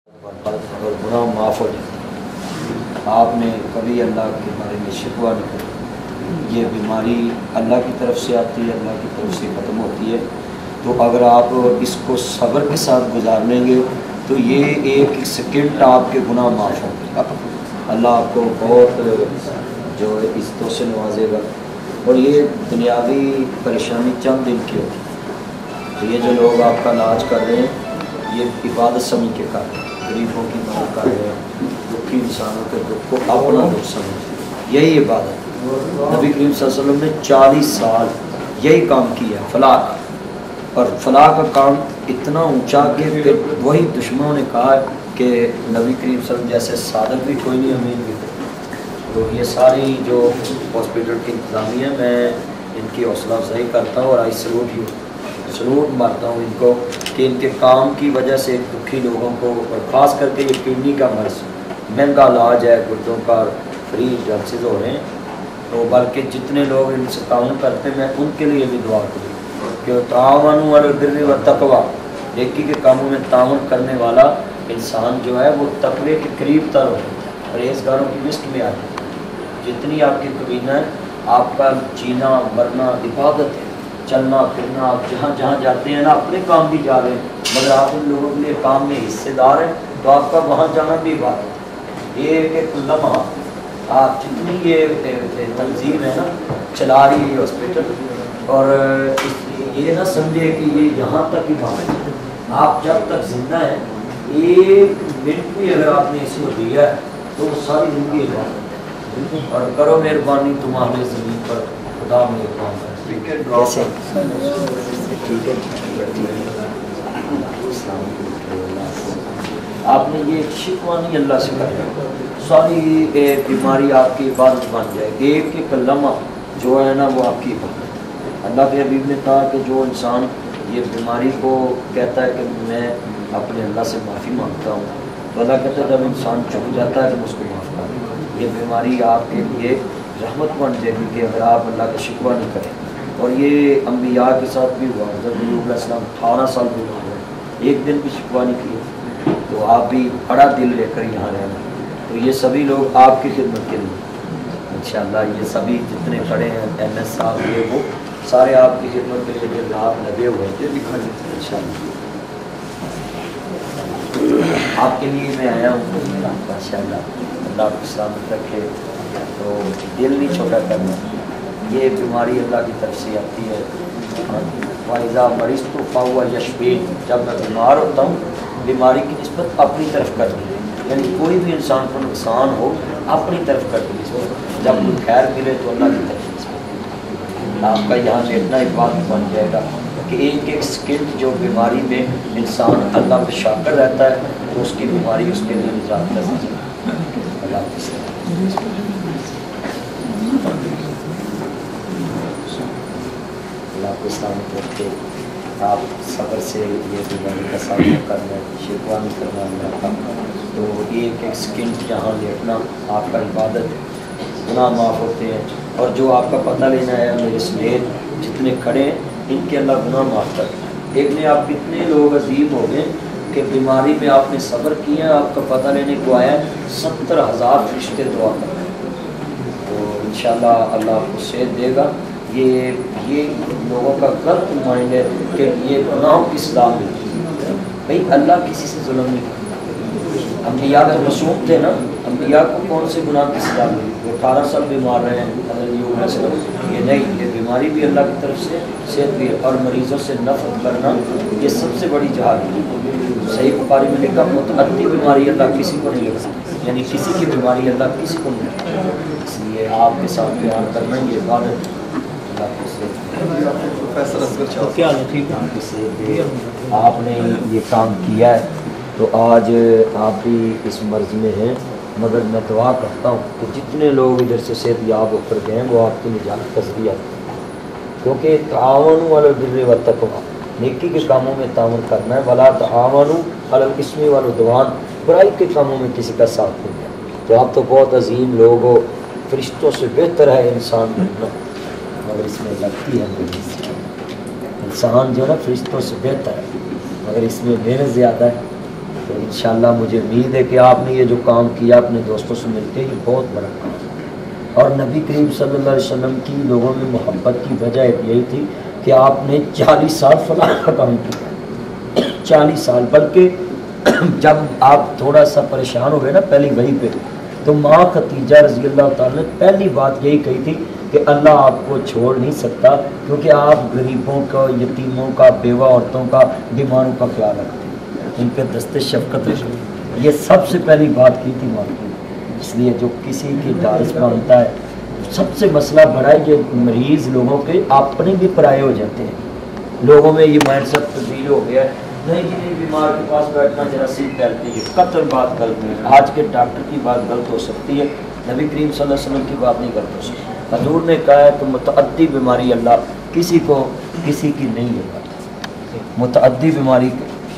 اور گناہ معاف ہو جائے۔ آپ نے کبھی اللہ کے بارے میں شکوہ نہیں کرا۔ یہ بیماری اللہ کی طرف سے آتی ہے، اللہ کی طرف سے ختم ہوتی ہے۔ تو اگر آپ اس کو صبر کے ساتھ گزار لیں گے تو یہ ایک سیکنڈ آپ کے گناہ معاف ہوں گے۔ اللہ آپ کو بہت جو ہے عزتوں سے نوازے گا، اور یہ دنیاوی پریشانی چند دن کی ہوتی ہے۔ تو یہ جو لوگ آپ کا علاج کر رہے ہیں یہ عبادت سمجھ کے کر رہے ہیں، غریبوں کی مدد کر رہے ہیں، دکھی انسانوں کے دکھ کو اپنا دکھ سمجھ، یہی عبادت ہے۔ نبی کریم صلی اللہ علیہ وسلم نے 40 سال یہی کام کیا ہے، فلاح کا، اور فلاح کا کام اتنا اونچا کہ پھر وہی دشمنوں نے کہا کہ نبی کریم صلی اللہ علیہ وسلم جیسے صادق بھی کوئی نہیں، امین بھی کوئی۔ تو یہ ساری جو ہاسپٹل کی انتظامیہ، میں ان کی حوصلہ افزائی کرتا ہوں اور آئی سلوٹ مارتا ہوں ان کو کہ ان کے کام کی وجہ سے دکھی لوگوں کو، اور خاص کر کے یہ کڈنی کا مرض مہنگا علاج ہے، گردوں کا فری ڈالسز ہو رہے ہیں، تو بلکہ جتنے لوگ ان سے تعاون کرتے ہیں میں ان کے لیے بھی دعا کروں کہ تعاونوا علی البر والتقوی، نیکی کے کاموں میں تعاون کرنے والا انسان جو ہے وہ تقوی کے قریب تر ہو، پرہیزگاروں کی لسٹ میں آ جائے۔ جتنی آپ کی کمینہ ہے، آپ کا جینا مرنا عبادت ہے، چلنا پھرنا، آپ جہاں جہاں جاتے ہیں نا، اپنے کام بھی جا رہے ہیں مگر آپ ان لوگوں کے لیے کام میں حصے دار ہیں، تو آپ کا وہاں جانا بھی عبادت ہے۔ یہ ایک لمحہ آپ جتنی یہ تنظیم ہے نا چلا رہی ہے ہاسپٹل، اور یہ نہ سمجھے کہ یہ یہاں تک ہی بات ہے، آپ جب تک زندہ ہیں ایک منٹ بھی اگر آپ نے اس کو دیا ہے تو وہ ساری زندگی عبادت ہے۔ اور کرو مہربانی تمہارے زمین پر خدا مہربان ہے۔ آپ نے یہ شکوہ نہیں اللہ سے کرنا، ساری بیماری آپ کی عبادت بن جائے، ایک ایک لمحہ جو ہے نا وہ آپ کی عبادت۔ اللہ کے حبیب نے کہا کہ جو انسان یہ بیماری کو کہتا ہے کہ میں اپنے اللہ سے معافی مانگتا ہوں، تو اللہ کہتا ہے جب انسان جھک جاتا ہے تو اس کو معاف کر دیں۔ یہ بیماری آپ کے لیے رحمت بن جائے گی کہ اگر آپ اللہ کا شکوہ نہیں کریں۔ اور یہ انبیاء کے ساتھ بھی ہوا، حضرت ایوب علیہ السلام 18 سال بیمار ہوئے، ایک دن بھی شکوہ نہیں کیا، تو آپ بھی بڑا دل لے کر یہاں رہنا۔ تو یہ سبھی لوگ آپ کی خدمت کے لیے انشاءاللہ، یہ سبھی جتنے کھڑے ہیں ایم ایس صاحب یہ وہ سارے آپ کی خدمت کے لیے رات لگے ہوئے ہیں انشاءاللہ۔ آپ کے لیے میں آیا ہوں انشاءاللہ، اللہ آپ کو سلامت رکھے۔ تو دل نہیں چھوٹا کرنا، یہ بیماری اللہ کی طرف سے آتی ہے۔ وَإِذَا مَرِضْتُ فَهُوَ يَشْفِينِ، جب میں بیمار ہوتا ہوں بیماری کی نسبت اپنی طرف کر دی، یعنی کوئی بھی انسان کو نقصان ہو اپنی طرف کر دی نسبت، جب کوئی خیر ملے تو اللہ کی طرف نسبت۔ آپ کا یہاں لیٹنا ایک بات بن جائے گا کہ ایک ایک سیکنڈ جو بیماری میں انسان اللہ پہ شاکر رہتا ہے تو اس کی بیماری اس کے لیے نجات کر سکتی ہے۔ اللہ حافظ۔ اللہ کو سلامت رکھے، آپ صبر سے یہ بیماری کا سامنا کرنا، شکوہ نہیں کرنا اللہ کا۔ تو ایک ایک سیکنڈ جہاں لیٹنا آپ کا عبادت ہے، گناہ معاف ہوتے ہیں۔ اور جو آپ کا پتہ لینا ہے میرے سمیت جتنے کھڑے ہیں ان کے اللہ گناہ معاف کر۔ ایک نے آپ کتنے لوگ عظیم ہو گئے کہ بیماری میں آپ نے صبر کیا، آپ کا پتہ لینے کو آیا 70,000 فرشتے دعا کر رہے ہیں۔ تو انشاءاللہ اللہ آپ کو صحت دے گا۔ یہ لوگوں کا غلط مائنڈ ہے کہ یہ گناہوں کی اصلاح ہے، بھائی اللہ کسی سے ظلم نہیں کرتا۔ انبیاء کے معصوم تھے نا، انبیاء کو کون سے گناہ کی اصلاح ملی؟ وہ 18 سال بیمار رہے ہیں حضرت ایوب علیہ السلام، یہ نہیں، یہ بیماری بھی اللہ کی طرف سے، صحت بھی ہے۔ اور مریضوں سے نفرت کرنا یہ سب سے بڑی جہاد ہے۔ صحیح بخاری میں لکھا متعدی بیماری اللہ کسی کو نہیں لگا، یعنی کسی کی بیماری اللہ کسی کو نہیں لگا، اس لیے آپ کے ساتھ بیان کرنا یہ عبادت ہے۔ آپ نے یہ کام کیا ہے تو آج آپ بھی اس مرض میں ہیں، مگر میں دعا کرتا ہوں کہ جتنے لوگ ادھر سے صحت یاب ہو کر گئے ہیں وہ آپ کی نجات کا ذریعہ، کیونکہ تعاونوا علی البر والتقوی، نیکی کے کاموں میں تعاون کرنا ہے، ولا تعاونوا علی الاثم والعدوان، برائی کے کاموں میں کسی کا ساتھ نہیں ہے۔ تو آپ تو بہت عظیم لوگ ہو، فرشتوں سے بہتر ہے انسان بننا، مگر اس میں لگتی ہے انسان جو ہے نا فرشتوں سے بہتر ہے، مگر اس میں محنت زیادہ ہے۔ تو انشاءاللہ مجھے امید ہے کہ آپ نے یہ جو کام کیا اپنے دوستوں سے مل کے، یہ بہت بڑا کام ہے۔ اور نبی کریم صلی اللہ علیہ وسلم کی لوگوں میں محبت کی وجہ یہی تھی کہ آپ نے 40 سال فلاح کا کام کیا، 40 سال۔ بلکہ جب آپ تھوڑا سا پریشان ہو گئے نا پہلی وحی پہ، تو ماں خدیجہ رضی اللہ تعالیٰ نے پہلی بات یہی کہی تھی کہ اللہ آپ کو چھوڑ نہیں سکتا، کیونکہ آپ غریبوں کا، یتیموں کا، بیوہ عورتوں کا، بیماروں کا خیال رکھتے ہیں، ان پہ دست شفقت رکھتے ہیں۔ یہ سب سے پہلی بات کی تھی ماں کی۔ اس لیے جو کسی کی دارس مانتا ہے، سب سے مسئلہ بڑا ہے یہ مریض لوگوں کے اپنے بھی پرائے ہو جاتے ہیں۔ لوگوں میں یہ مائنڈ سیٹ تبدیل ہو گیا ہے، نہیں جی نہیں، بیمار کے پاس بیٹھنا جراثیم پھیلتی ہے، قطر بات غلط ہے۔ آج کے ڈاکٹر کی بات غلط ہو سکتی ہے، نبی کریم صلی اللہ علیہ وسلم کی بات نہیں غلط ہو سکتی۔ حضور نے کہا ہے کہ متعدی بیماری اللہ کسی کو کسی کی نہیں لگاتا۔ متعدی بیماری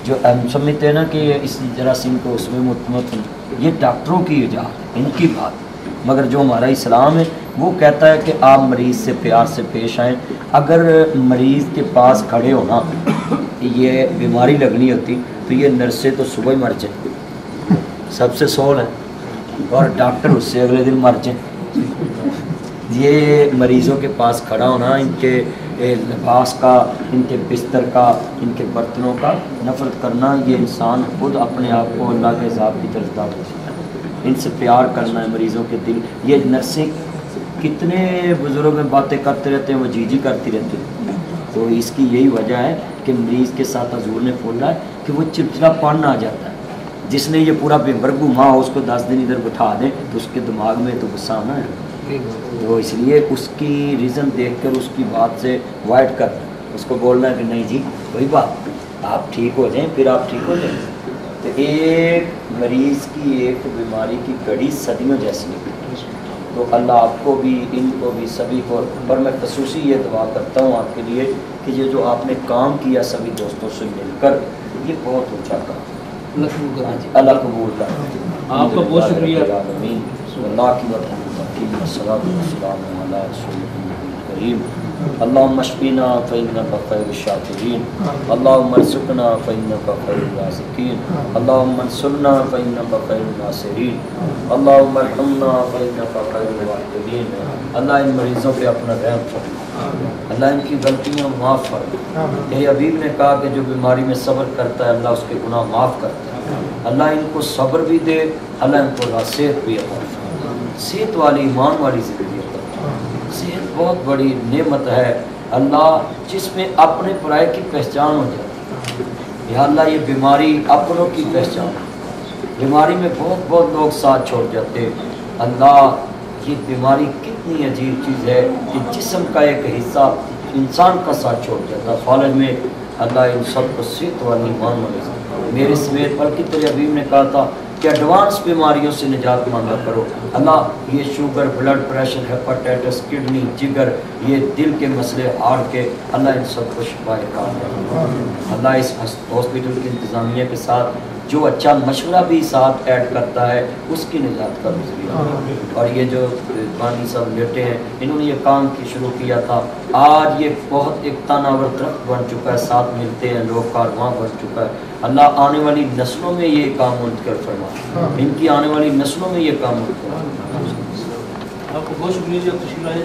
جو ہم سمجھتے ہیں نا کہ اس جراثیم کو اس میں مطمئن، یہ ڈاکٹروں کی ایجاد ہے، ان کی بات۔ مگر جو ہمارا اسلام ہے وہ کہتا ہے کہ آپ مریض سے پیار سے پیش آئیں۔ اگر مریض کے پاس کھڑے ہونا یہ بیماری لگنی ہوتی تو یہ نرسیں تو صبح ہی مر جائیں، سب سے سول ہیں، اور ڈاکٹر اس سے اگلے دن مر جائیں۔ یہ مریضوں کے پاس کھڑا ہونا، ان کے لباس کا، ان کے بستر کا، ان کے برتنوں کا نفرت کرنا، یہ انسان خود اپنے آپ کو اللہ کے عذاب کی طرف دعوت دیتا ہے۔ ان سے پیار کرنا ہے، مریضوں کے دل۔ یہ نرسیں کتنے بزرگ میں باتیں کرتے رہتے ہیں، وہ جی جی کرتی رہتی ہیں۔ تو اس کی یہی وجہ ہے کہ مریض کے ساتھ حضور نے بولا ہے کہ وہ چڑچڑا پن آ جاتا ہے۔ جس نے یہ پورا پیپر گھما ہو، اس کو 10 دن ادھر بٹھا دیں تو اس کے دماغ میں تو غصہ آنا ہے۔ تو اس لیے اس کی ریزن دیکھ کر اس کی بات سے وائٹ کرنا، اس کو بولنا ہے کہ نہیں جی کوئی بات، آپ ٹھیک ہو جائیں، پھر آپ ٹھیک ہو جائیں۔ تو ایک مریض کی ایک بیماری کی گھڑی صدیوں جیسی ہے۔ تو اللہ آپ کو بھی، ان کو بھی، سبھی کو، اور میں خصوصی یہ دعا کرتا ہوں آپ کے لیے کہ یہ جو آپ نے کام کیا سبھی دوستوں سے مل کر، یہ بہت اونچا کام، اللہ قبول کرے۔ آپ کا بہت شکریہ۔ اللہ کی والصلاۃ والسلام علی رسول کریم۔ اللہم اشفینا فإنک خیر الشافین، اللہم ارزقنا فإنک خیر الرازقین، اللہم انصرنا فإنک خیر الناصرین، اللہم ارحمنا فإنک خیر الراحمین۔ اللہ ان مریضوں پہ اپنا رحم فرما، اللہ ان کی غلطیاں معاف فرما۔ یہ حبیب نے کہا کہ جو بیماری میں صبر کرتا ہے اللہ اس کے گناہ معاف کرتا ہے۔ اللہ ان کو صبر بھی دے، اللہ ان کو صحت بھی عطا فرما، صحت والی ایمان والی زندگی عطا فرما۔ صحت بہت بڑی نعمت ہے اللہ، جس میں اپنے پرائے کی پہچان ہو جاتی ہے۔ یا اللہ یہ بیماری اپنوں کی پہچان ہے، بیماری میں بہت بہت لوگ ساتھ چھوڑ جاتے ہیں۔ اللہ یہ بیماری کتنی عجیب چیز ہے کہ جسم کا ایک حصہ انسان کا ساتھ چھوڑ جاتا ہے۔ فالج میں اللہ ان سب کو صحت والی ایمان والی میرے سمیت، بلکہ تیرے حبیب نے کہا تھا کہ ایڈوانس بیماریوں سے نجات مانگا کرو۔ اللہ یہ sugar, blood pressure, hepatitis, kidney, جگر، یہ دل کے مسئلے، ہارٹ کے، اللہ ان سب کو شفا کامل۔ اللہ اس ہاسپٹل کی انتظامیہ کے ساتھ جو اچھا مشورہ بھی ساتھ ایڈ کرتا ہے اس کی نجات کا ذریعہ۔ اور یہ جو بانی صاحب بیٹے ہیں، انہوں نے یہ کام کی شروع کیا تھا، آج یہ بہت ایک تناور درخت بن چکا ہے، ساتھ ملتے ہیں لوگ، کارواں بن چکا ہے۔ اللہ آنے والی نسلوں میں یہ کام منتقل فرما، ان کی آنے والی نسلوں میں یہ کام منتقل فرما۔ آپ کو بہت شکریہ، تشریف لائے۔